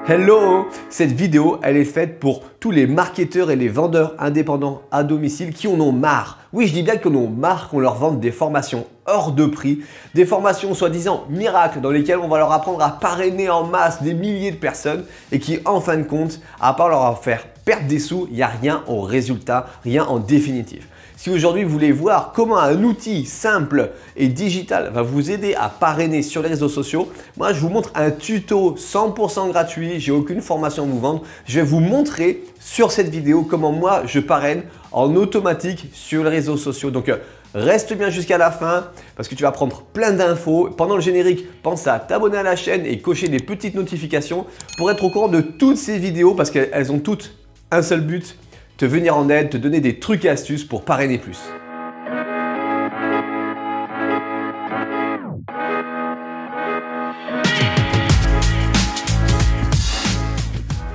Hello! Cette vidéo, elle est faite pour tous les marketeurs et les vendeurs indépendants à domicile qui en ont marre. Oui, je dis bien qu'on en ont marre qu'on leur vende des formations hors de prix, des formations soi-disant miracles dans lesquelles on va leur apprendre à parrainer en masse des milliers de personnes et qui, en fin de compte, à part leur faire perdre des sous, il n'y a rien au résultat, rien en définitive. Si aujourd'hui vous voulez voir comment un outil simple et digital va vous aider à parrainer sur les réseaux sociaux, moi je vous montre un tuto 100% gratuit, j'ai aucune formation à vous vendre. Je vais vous montrer sur cette vidéo comment moi je parraine en automatique sur les réseaux sociaux. Donc reste bien jusqu'à la fin parce que tu vas prendre plein d'infos. Pendant le générique, pense à t'abonner à la chaîne et cocher les petites notifications pour être au courant de toutes ces vidéos parce qu'elles ont toutes un seul but, te venir en aide, te donner des trucs et astuces pour parrainer plus.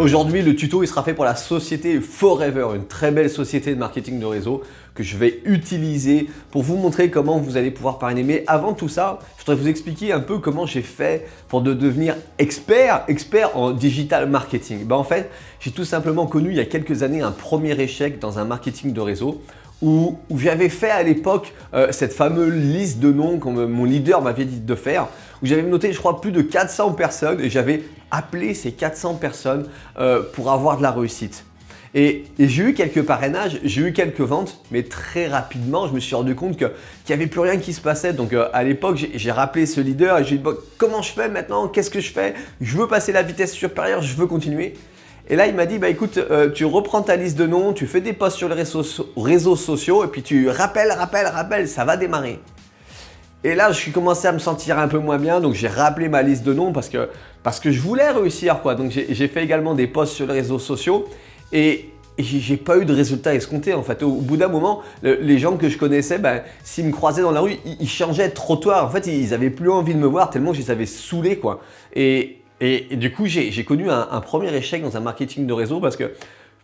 Aujourd'hui, le tuto il sera fait pour la société Forever, une très belle société de marketing de réseau que je vais utiliser pour vous montrer comment vous allez pouvoir parrainer. Mais avant tout ça, je voudrais vous expliquer un peu comment j'ai fait pour devenir expert en digital marketing. En fait, j'ai tout simplement connu il y a quelques années un premier échec dans un marketing de réseau où j'avais fait à l'époque cette fameuse liste de noms que mon leader m'avait dit de faire, où j'avais noté je crois plus de 400 personnes et j'avais appelé ces 400 personnes pour avoir de la réussite. Et j'ai eu quelques parrainages, j'ai eu quelques ventes, mais très rapidement, je me suis rendu compte qu'il n'y avait plus rien qui se passait. Donc à l'époque, j'ai rappelé ce leader et j'ai dit bon, comment je fais maintenant? Qu'est-ce que je fais? Je veux passer la vitesse supérieure, je veux continuer. Et là, il m'a dit, écoute, tu reprends ta liste de noms, tu fais des posts sur les réseaux sociaux et puis tu rappelles, ça va démarrer. Et là, je suis commencé à me sentir un peu moins bien, donc j'ai rappelé ma liste de noms parce que je voulais réussir, quoi. Donc j'ai fait également des posts sur les réseaux sociaux et j'ai pas eu de résultats escomptés en fait. Au bout d'un moment, les gens que je connaissais, s'ils me croisaient dans la rue, ils changeaient de trottoir. En fait, ils avaient plus envie de me voir tellement je les avais saoulés, quoi. Et du coup, j'ai connu un premier échec dans un marketing de réseau parce que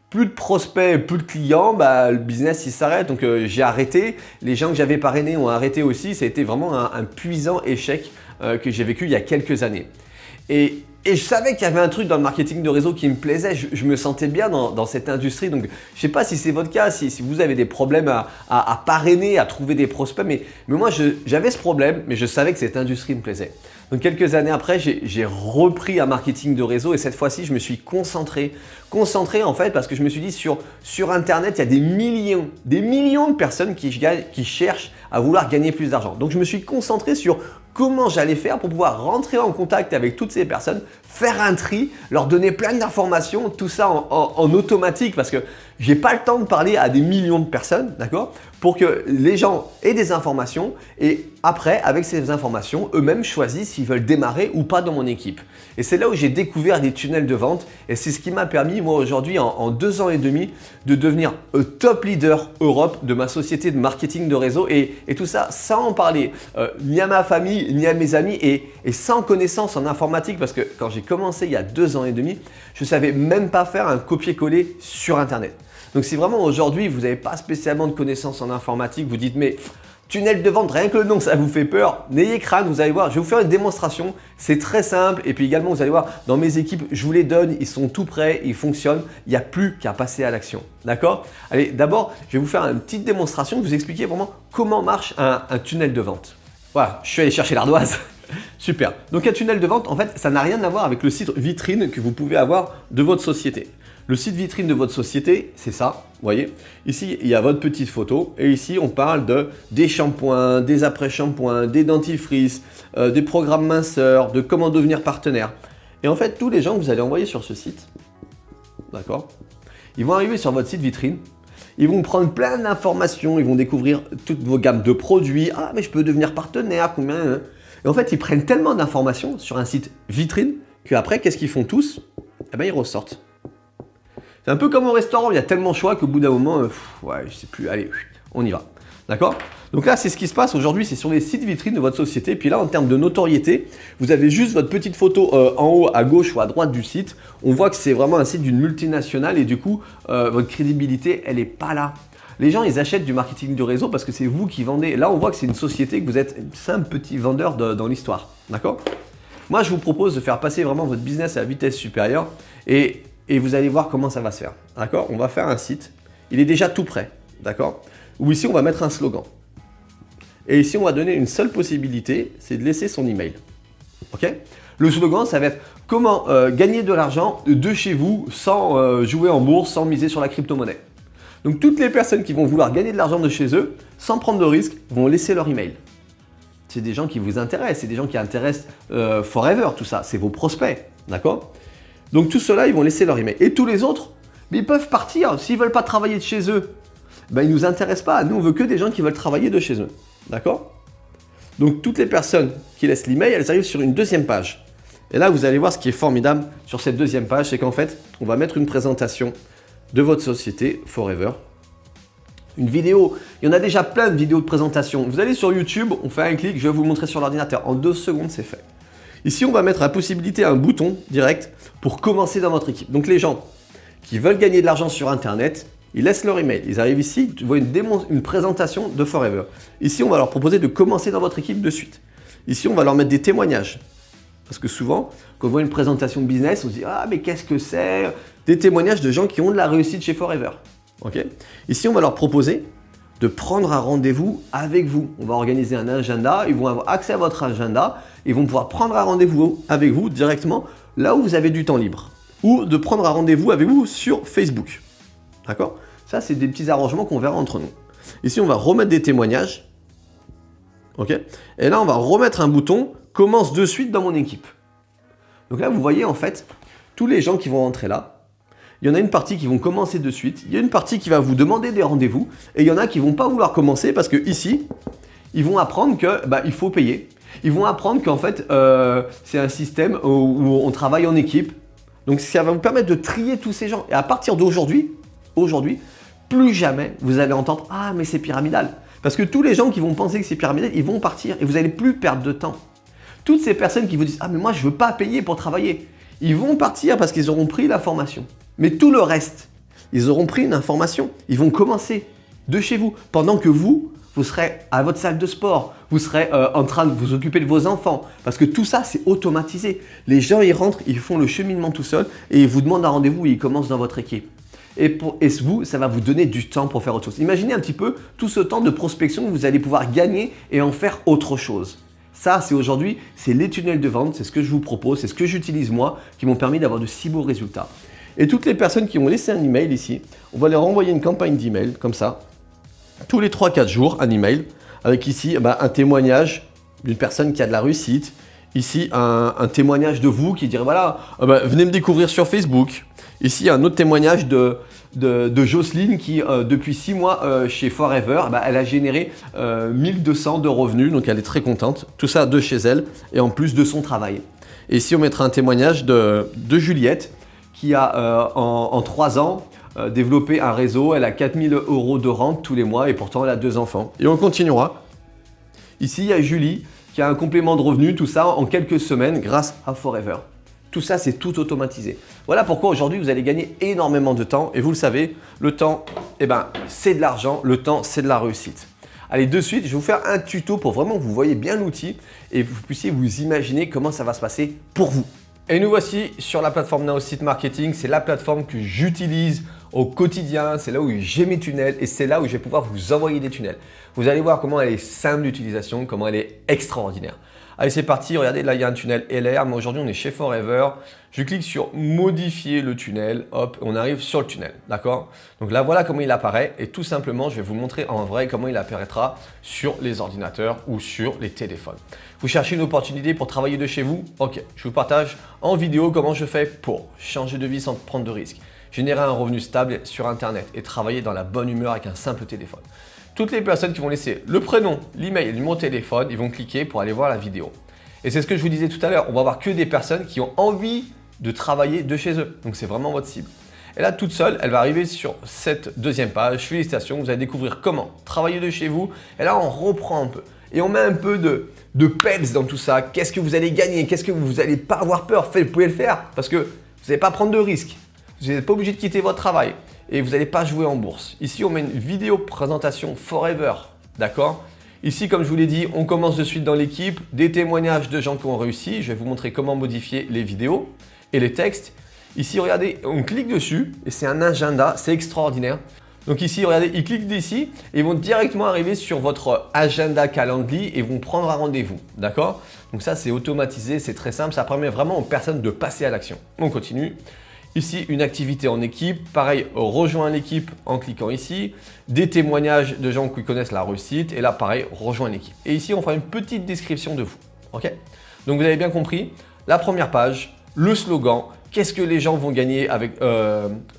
plus de prospects, plus de clients, le business il s'arrête. Donc j'ai arrêté. Les gens que j'avais parrainés ont arrêté aussi. Ça a été vraiment un puissant échec que j'ai vécu il y a quelques années. Et je savais qu'il y avait un truc dans le marketing de réseau qui me plaisait, je me sentais bien dans cette industrie. Donc, je ne sais pas si c'est votre cas, si vous avez des problèmes à parrainer, à trouver des prospects, mais moi j'avais ce problème, mais je savais que cette industrie me plaisait. Donc, quelques années après, j'ai repris un marketing de réseau et cette fois-ci, je me suis concentré en fait parce que je me suis dit sur Internet, il y a des millions de personnes qui cherchent à vouloir gagner plus d'argent. Donc, je me suis concentré sur comment j'allais faire pour pouvoir rentrer en contact avec toutes ces personnes, faire un tri, leur donner plein d'informations, tout ça en automatique parce que j'ai pas le temps de parler à des millions de personnes, d'accord? Pour que les gens aient des informations et après, avec ces informations, eux-mêmes choisissent s'ils veulent démarrer ou pas dans mon équipe. Et c'est là où j'ai découvert des tunnels de vente et c'est ce qui m'a permis, moi aujourd'hui, en 2 ans et demi, de devenir top leader Europe de ma société de marketing de réseau et tout ça sans en parler ni à ma famille, ni à mes amis et sans connaissance en informatique parce que quand j'ai commencé il y a 2 ans et demi, je ne savais même pas faire un copier-coller sur Internet. Donc si vraiment aujourd'hui vous n'avez pas spécialement de connaissances en informatique, vous dites mais tunnel de vente, rien que le nom ça vous fait peur, n'ayez crainte, vous allez voir, je vais vous faire une démonstration, c'est très simple et puis également vous allez voir dans mes équipes, je vous les donne, ils sont tout prêts, ils fonctionnent, il n'y a plus qu'à passer à l'action, d'accord? Allez, d'abord je vais vous faire une petite démonstration, vous expliquer vraiment comment marche un tunnel de vente. Voilà, je suis allé chercher l'ardoise. Super. Donc un tunnel de vente, en fait, ça n'a rien à voir avec le site vitrine que vous pouvez avoir de votre société. Le site vitrine de votre société, c'est ça, vous voyez. Ici, il y a votre petite photo et ici, on parle des shampoings, des après-shampoings, des dentifrices, des programmes minceurs, de comment devenir partenaire. Et en fait, tous les gens que vous allez envoyer sur ce site, d'accord, ils vont arriver sur votre site vitrine. Ils vont prendre plein d'informations, ils vont découvrir toutes vos gammes de produits. Ah, mais je peux devenir partenaire, combien hein? Et en fait, ils prennent tellement d'informations sur un site vitrine qu'après, qu'est-ce qu'ils font tous? Ils ressortent. C'est un peu comme au restaurant, il y a tellement de choix qu'au bout d'un moment, ouais, je sais plus, allez, on y va. D'accord? Donc là, c'est ce qui se passe aujourd'hui, c'est sur les sites vitrines de votre société. Puis là, en termes de notoriété, vous avez juste votre petite photo en haut à gauche ou à droite du site. On voit que c'est vraiment un site d'une multinationale et du coup, votre crédibilité, elle n'est pas là. Les gens, ils achètent du marketing de réseau parce que c'est vous qui vendez. Là, on voit que c'est une société, que vous êtes un simple petit vendeur dans l'histoire. D'accord? Moi, je vous propose de faire passer vraiment votre business à la vitesse supérieure et vous allez voir comment ça va se faire. D'accord? On va faire un site. Il est déjà tout prêt. D'accord? Où ici, on va mettre un slogan. Et ici, on va donner une seule possibilité, c'est de laisser son email. Ok? Le slogan, ça va être comment gagner de l'argent de chez vous sans jouer en bourse, sans miser sur la crypto-monnaie. Donc, toutes les personnes qui vont vouloir gagner de l'argent de chez eux, sans prendre de risques, vont laisser leur email. C'est des gens qui vous intéressent, c'est des gens qui intéressent Forever, tout ça, c'est vos prospects, d'accord? Donc tout cela, ils vont laisser leur email. Et tous les autres, mais ils peuvent partir. S'ils ne veulent pas travailler de chez eux, ben, ils ne nous intéressent pas. Nous, on veut que des gens qui veulent travailler de chez eux, d'accord? Donc toutes les personnes qui laissent l'email, elles arrivent sur une deuxième page. Et là, vous allez voir ce qui est formidable sur cette deuxième page, c'est qu'en fait, on va mettre une présentation de votre société Forever. Une vidéo, il y en a déjà plein de vidéos de présentation. Vous allez sur YouTube, on fait un clic, je vais vous le montrer sur l'ordinateur. En 2 secondes, c'est fait. Ici, on va mettre la possibilité, un bouton direct pour commencer dans votre équipe. Donc les gens qui veulent gagner de l'argent sur Internet, ils laissent leur email. Ils arrivent ici, tu vois une présentation de Forever. Ici, on va leur proposer de commencer dans votre équipe de suite. Ici, on va leur mettre des témoignages. Parce que souvent, quand on voit une présentation de business, on se dit « Ah, mais qu'est-ce que c'est ?» Des témoignages de gens qui ont de la réussite chez Forever. Okay. Ici, on va leur proposer de prendre un rendez-vous avec vous. On va organiser un agenda, ils vont avoir accès à votre agenda, ils vont pouvoir prendre un rendez-vous avec vous directement là où vous avez du temps libre. Ou de prendre un rendez-vous avec vous sur Facebook. D'accord? Ça, c'est des petits arrangements qu'on verra entre nous. Ici, on va remettre des témoignages. Ok? Et là, on va remettre un bouton « Commence de suite dans mon équipe ». Donc là, vous voyez en fait, tous les gens qui vont rentrer là, il y en a une partie qui vont commencer de suite, il y a une partie qui va vous demander des rendez-vous et il y en a qui ne vont pas vouloir commencer parce que ici, ils vont apprendre qu'il faut payer. Ils vont apprendre qu'en fait, c'est un système où on travaille en équipe. Donc, ça va vous permettre de trier tous ces gens. Et à partir d'aujourd'hui, plus jamais vous allez entendre « Ah, mais c'est pyramidal ». Parce que tous les gens qui vont penser que c'est pyramidal, ils vont partir et vous n'allez plus perdre de temps. Toutes ces personnes qui vous disent « Ah, mais moi, je ne veux pas payer pour travailler », ils vont partir parce qu'ils auront pris la formation. Mais tout le reste, ils auront pris une information. Ils vont commencer de chez vous. Pendant que vous serez à votre salle de sport. Vous serez en train de vous occuper de vos enfants. Parce que tout ça, c'est automatisé. Les gens, ils rentrent, ils font le cheminement tout seuls et ils vous demandent un rendez-vous et ils commencent dans votre équipe. Et vous, ça va vous donner du temps pour faire autre chose. Imaginez un petit peu tout ce temps de prospection que vous allez pouvoir gagner et en faire autre chose. Ça, c'est aujourd'hui, c'est les tunnels de vente. C'est ce que je vous propose, c'est ce que j'utilise moi qui m'ont permis d'avoir de si beaux résultats. Et toutes les personnes qui ont laissé un email ici, on va leur envoyer une campagne d'email comme ça, tous les 3-4 jours, un email, avec ici un témoignage d'une personne qui a de la réussite, ici un témoignage de vous qui dirait voilà, venez me découvrir sur Facebook, ici un autre témoignage de Jocelyne qui depuis 6 mois chez Forever, elle a généré 1200 de revenus, donc elle est très contente, tout ça de chez elle et en plus de son travail. Et ici on mettra un témoignage de Juliette, qui a en 3 ans développé un réseau. Elle a 4000 € de rente tous les mois et pourtant elle a 2 enfants. Et on continuera. Ici, il y a Julie qui a un complément de revenu, tout ça en quelques semaines grâce à Forever. Tout ça, c'est tout automatisé. Voilà pourquoi aujourd'hui, vous allez gagner énormément de temps. Et vous le savez, le temps, c'est de l'argent. Le temps, c'est de la réussite. Allez, de suite, je vais vous faire un tuto pour vraiment que vous voyez bien l'outil et vous puissiez vous imaginer comment ça va se passer pour vous. Et nous voici sur la plateforme Now Site Marketing. C'est la plateforme que j'utilise au quotidien. C'est là où j'ai mes tunnels et c'est là où je vais pouvoir vous envoyer des tunnels. Vous allez voir comment elle est simple d'utilisation, comment elle est extraordinaire. Allez, c'est parti. Regardez, là, il y a un tunnel LR. Mais aujourd'hui, on est chez Forever. Je clique sur modifier le tunnel. Hop, on arrive sur le tunnel. D'accord? Donc là, voilà comment il apparaît. Et tout simplement, je vais vous montrer en vrai comment il apparaîtra sur les ordinateurs ou sur les téléphones. Vous cherchez une opportunité pour travailler de chez vous? Ok, je vous partage en vidéo comment je fais pour changer de vie sans prendre de risques, générer un revenu stable sur Internet et travailler dans la bonne humeur avec un simple téléphone. Toutes les personnes qui vont laisser le prénom, l'email et le numéro de téléphone, ils vont cliquer pour aller voir la vidéo. Et c'est ce que je vous disais tout à l'heure, on va avoir que des personnes qui ont envie de travailler de chez eux. Donc c'est vraiment votre cible. Et là, toute seule, elle va arriver sur cette deuxième page. Félicitations, vous allez découvrir comment travailler de chez vous. Et là, on reprend un peu. Et on met un peu de peps dans tout ça. Qu'est-ce que vous allez gagner? Qu'est-ce que vous n'allez pas avoir peur? Vous pouvez le faire parce que vous n'allez pas prendre de risques. Vous n'êtes pas obligé de quitter votre travail et vous n'allez pas jouer en bourse. Ici, on met une vidéo présentation Forever, d'accord? Ici, comme je vous l'ai dit, on commence de suite dans l'équipe, des témoignages de gens qui ont réussi. Je vais vous montrer comment modifier les vidéos et les textes. Ici, regardez, on clique dessus et c'est un agenda, c'est extraordinaire. Donc ici, regardez, ils cliquent d'ici et ils vont directement arriver sur votre agenda Calendly et vont prendre un rendez-vous, d'accord? Donc ça, c'est automatisé, c'est très simple, ça permet vraiment aux personnes de passer à l'action. On continue. Ici, une activité en équipe. Pareil, rejoins l'équipe en cliquant ici. Des témoignages de gens qui connaissent la réussite. Et là, pareil, rejoins l'équipe. Et ici, on fera une petite description de vous. Ok? Donc, vous avez bien compris. La première page, le slogan. Qu'est-ce que les gens vont gagner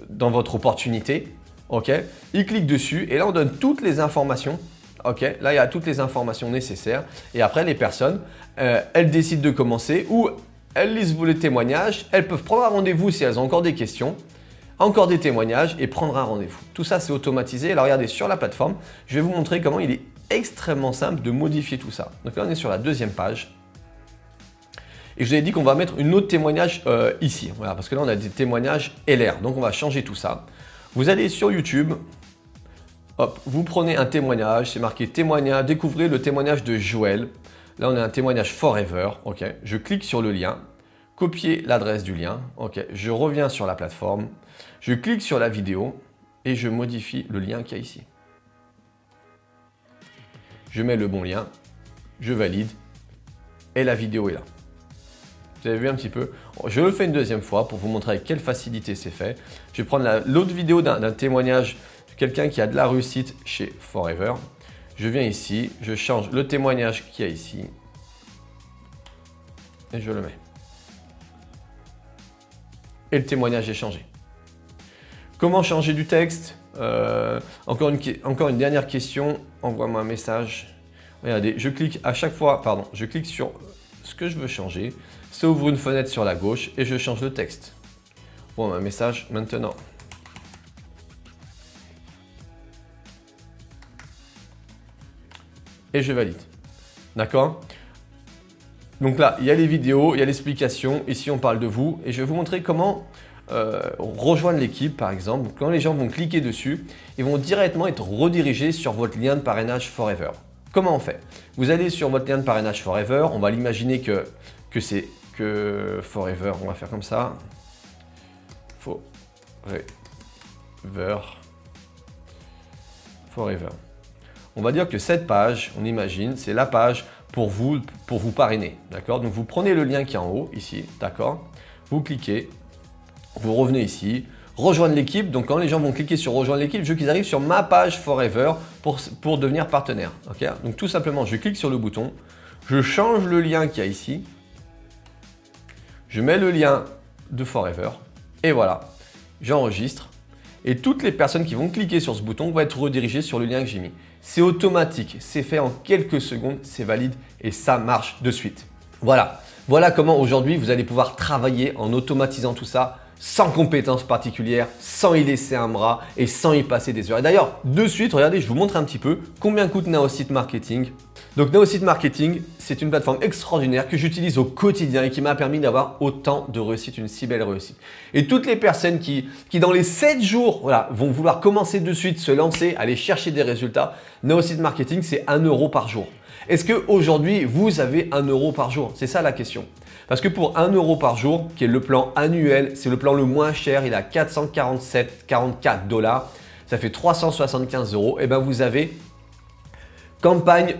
dans votre opportunité? Ok? Ils cliquent dessus et là, on donne toutes les informations. Ok? Là, il y a toutes les informations nécessaires. Et après, les personnes, elles décident de commencer ou elles lisent les témoignages, elles peuvent prendre un rendez-vous si elles ont encore des questions, encore des témoignages et prendre un rendez-vous. Tout ça, c'est automatisé. Alors, regardez, sur la plateforme, je vais vous montrer comment il est extrêmement simple de modifier tout ça. Donc là, on est sur la deuxième page. Et je vous ai dit qu'on va mettre une autre témoignage ici. Voilà, parce que là, on a des témoignages LR. Donc, on va changer tout ça. Vous allez sur YouTube. Hop, vous prenez un témoignage. C'est marqué témoignage. Découvrez le témoignage de Joël. Là, on a un témoignage Forever. Ok, je clique sur le lien, copier l'adresse du lien. Ok, je reviens sur la plateforme, je clique sur la vidéo et je modifie le lien qu'il y a ici. Je mets le bon lien, je valide et la vidéo est là. Vous avez vu un petit peu? Je le fais une deuxième fois pour vous montrer avec quelle facilité c'est fait. Je vais prendre l'autre vidéo d'un témoignage de quelqu'un qui a de la réussite chez Forever. Je viens ici, je change le témoignage qu'il y a ici et je le mets. Et le témoignage est changé. Comment changer du texte? Encore une dernière question. Envoie-moi un message. Regardez, je clique à chaque fois, je clique sur ce que je veux changer. Ça ouvre une fenêtre sur la gauche et je change le texte. Envoie-moi un message maintenant. Et je valide. D'accord? Donc là, il y a les vidéos, il y a l'explication. Ici, on parle de vous. Et je vais vous montrer comment rejoindre l'équipe, par exemple. Quand les gens vont cliquer dessus, ils vont directement être redirigés sur votre lien de parrainage Forever. Comment on fait? Vous allez sur votre lien de parrainage Forever. On va l'imaginer que c'est que Forever. On va faire comme ça. Forever. On va dire que cette page, on imagine, c'est la page pour vous parrainer. D'accord? Donc, vous prenez le lien qui est en haut, ici. D'accord? Vous cliquez. Vous revenez ici. Rejoindre l'équipe. Donc, quand les gens vont cliquer sur rejoindre l'équipe, je veux qu'ils arrivent sur ma page Forever pour devenir partenaire. Okay? Donc, tout simplement, je clique sur le bouton. Je change le lien qu'il y a ici. Je mets le lien de Forever. Et voilà. J'enregistre. Et toutes les personnes qui vont cliquer sur ce bouton vont être redirigées sur le lien que j'ai mis. C'est automatique, c'est fait en quelques secondes, c'est valide et ça marche de suite. Voilà, voilà comment aujourd'hui vous allez pouvoir travailler en automatisant tout ça sans compétences particulières, sans y laisser un bras et sans y passer des heures. Et d'ailleurs, de suite, regardez, je vous montre un petit peu combien coûte Naosite Marketing. Donc Naosite Marketing, c'est une plateforme extraordinaire que j'utilise au quotidien et qui m'a permis d'avoir autant de réussite, une si belle réussite. Et toutes les personnes qui dans les 7 jours vont vouloir commencer de suite, se lancer, aller chercher des résultats, Naosite Marketing, c'est 1 € par jour. Est-ce qu'aujourd'hui, vous avez 1 € par jour? C'est ça la question. Parce que pour 1 € par jour, qui est le plan annuel, c'est le plan le moins cher, il est à 444 $, ça fait 375 €, et bien vous avez campagne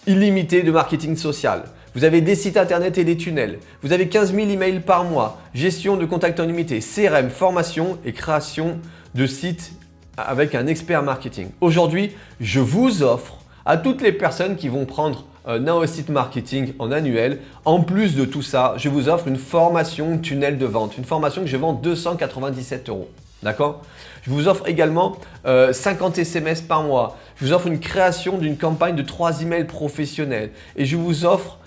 illimitée de marketing social. Vous avez des sites internet et des tunnels. Vous avez 15 000 emails par mois, gestion de contacts en illimité, CRM, formation et création de sites avec un expert marketing. Aujourd'hui, je vous offre à toutes les personnes qui vont prendre Naosite Marketing en annuel. En plus de tout ça, je vous offre une formation tunnel de vente, une formation que je vends 297 €. D'accord? Je vous offre également 50 SMS par mois. Je vous offre une création d'une campagne de 3 emails professionnels. Et je vous offre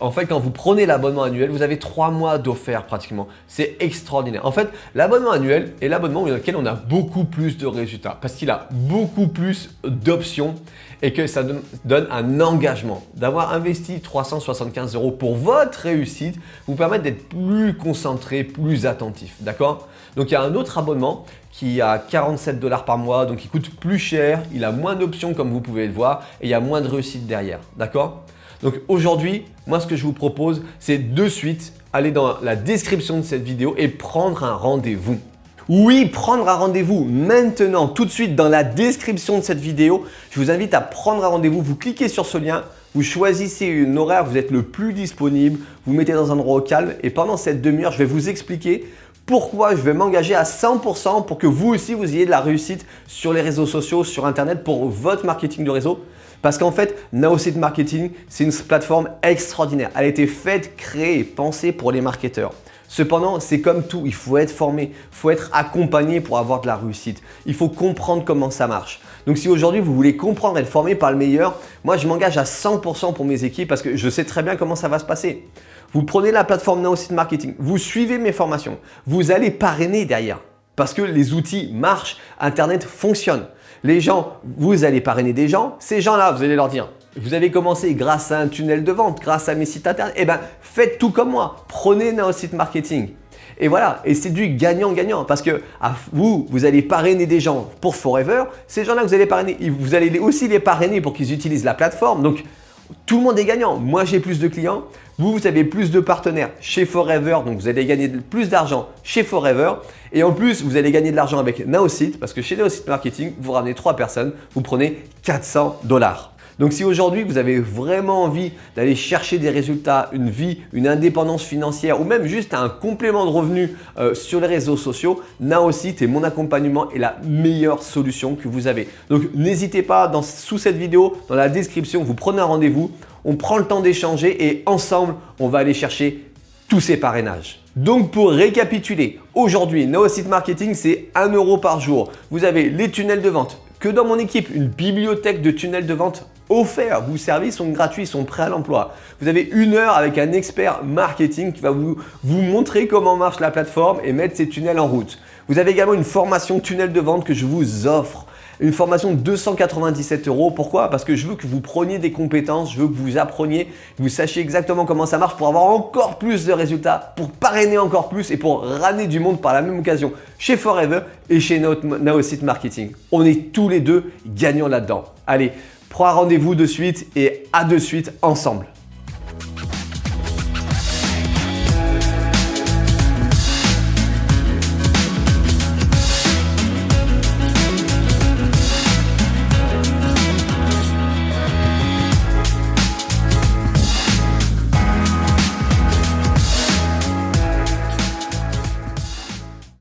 En fait, quand vous prenez l'abonnement annuel, vous avez 3 mois d'offert pratiquement. C'est extraordinaire. En fait, l'abonnement annuel est l'abonnement dans lequel on a beaucoup plus de résultats parce qu'il a beaucoup plus d'options et que ça donne un engagement. D'avoir investi 375 € pour votre réussite vous permet d'être plus concentré, plus attentif, d'accord? Donc il y a un autre abonnement qui a 47 $ par mois, donc il coûte plus cher, il a moins d'options comme vous pouvez le voir et il y a moins de réussite derrière, d'accord? Donc aujourd'hui, moi ce que je vous propose, c'est de suite aller dans la description de cette vidéo et prendre un rendez-vous. Oui, prendre un rendez-vous maintenant, tout de suite dans la description de cette vidéo. Je vous invite à prendre un rendez-vous, vous cliquez sur ce lien, vous choisissez une horaire, vous êtes le plus disponible, vous mettez dans un endroit au calme et pendant cette demi-heure, je vais vous expliquer pourquoi je vais m'engager à 100% pour que vous aussi, vous ayez de la réussite sur les réseaux sociaux, sur Internet pour votre marketing de réseau. Parce qu'en fait, Naosite Marketing, c'est une plateforme extraordinaire. Elle a été faite, créée, pensée pour les marketeurs. Cependant, c'est comme tout, il faut être formé, il faut être accompagné pour avoir de la réussite. Il faut comprendre comment ça marche. Donc si aujourd'hui vous voulez comprendre et être formé par le meilleur, moi je m'engage à 100% pour mes équipes parce que je sais très bien comment ça va se passer. Vous prenez la plateforme Naosite Marketing, vous suivez mes formations, vous allez parrainer derrière parce que les outils marchent, Internet fonctionne. Les gens, vous allez parrainer des gens, ces gens-là, vous allez leur dire vous avez commencé grâce à un tunnel de vente, grâce à mes sites internet, eh bien faites tout comme moi, prenez Naosite Marketing. Et voilà, et c'est du gagnant-gagnant parce que vous allez parrainer des gens pour Forever, ces gens-là vous allez parrainer, vous allez aussi les parrainer pour qu'ils utilisent la plateforme. Donc tout le monde est gagnant. Moi j'ai plus de clients, vous avez plus de partenaires chez Forever, donc vous allez gagner plus d'argent chez Forever. Et en plus, vous allez gagner de l'argent avec Naosite parce que chez Naosite Marketing, vous ramenez 3 personnes, vous prenez 400 $. Donc si aujourd'hui vous avez vraiment envie d'aller chercher des résultats, une vie, une indépendance financière ou même juste un complément de revenus sur les réseaux sociaux, Naosite et mon accompagnement est la meilleure solution que vous avez. Donc n'hésitez pas, sous cette vidéo, dans la description, vous prenez un rendez-vous, on prend le temps d'échanger et ensemble, on va aller chercher tous ces parrainages. Donc pour récapituler, aujourd'hui, Naosite Marketing, c'est 1 € par jour. Vous avez les tunnels de vente, que dans mon équipe, une bibliothèque de tunnels de vente offerts. Vos services sont gratuits, sont prêts à l'emploi. Vous avez 1 heure avec un expert marketing qui va vous montrer comment marche la plateforme et mettre ces tunnels en route. Vous avez également une formation tunnel de vente que je vous offre. Une formation de 297 €. Pourquoi? Parce que je veux que vous preniez des compétences, je veux que vous appreniez, que vous sachiez exactement comment ça marche pour avoir encore plus de résultats, pour parrainer encore plus et pour ramener du monde par la même occasion chez Forever et chez Naosite Marketing. On est tous les deux gagnants là-dedans. Allez, prends un rendez-vous de suite et à de suite ensemble.